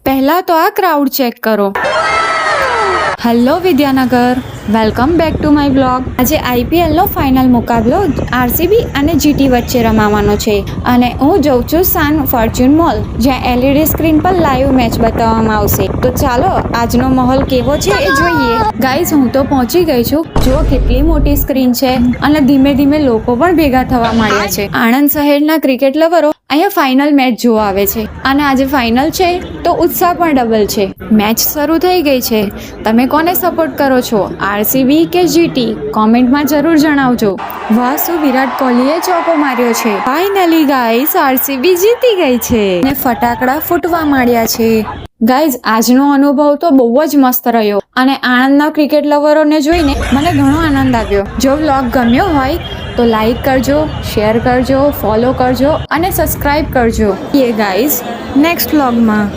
પહેલા તો આ ક્રાઉડ ચેક કરો. Hello Vidyanagar, welcome back to my blog. આજે IPLનો ફાઇનલ મુકાબલો RCB અને GT વચ્ચે રમાવાનો છે અને હું જઉં છું સાન ફોર્ચ્યુન મોલ, જ્યાં LED સ્ક્રીન પર લાઈવ મેચ બતાવવામાં આવશે. તો ચાલો આજનો માહોલ કેવો છે એ જોઈએ. ગાઈઝ, હું તો પહોંચી ગઈ છું. જુઓ કેટલી મોટી સ્ક્રીન છે અને ધીમે ધીમે લોકો પણ ભેગા થવા માંડ્યા છે. આણંદ શહેરના ક્રિકેટ લવરો અહીંયા ફાઇનલ મેચ જોવા આવે છે અને આજે ફાઇનલ છે તો ઉત્સાહ પણ ડબલ છે. મેચ શરૂ થઈ ગઈ છે. તમે કોને સપોર્ટ કરો છો, RCB કે GT? કોમેન્ટમાં જરૂર જણાવજો. વાહ, શું વિરાટ કોહલીએ ચોકો માર્યો છે. ફાઇનલી ગાઈસ, RCB જીતી ગઈ છે અને ફટાકડા ફૂટવા માંડ્યા છે. ગાઈઝ, આજનો અનુભવ તો બહુ જ મસ્ત રહ્યો અને આણંદના ક્રિકેટ લવરોને જોઈને મને ઘણો આનંદ આવ્યો. જો વ્લોગ ગમ્યો હોય તો લાઈક કરજો, શેર કરજો, ફોલો કરજો અને સબસ્ક્રાઇબ કરજો. ગાઈઝ, નેક્સ્ટ વ્લોગમાં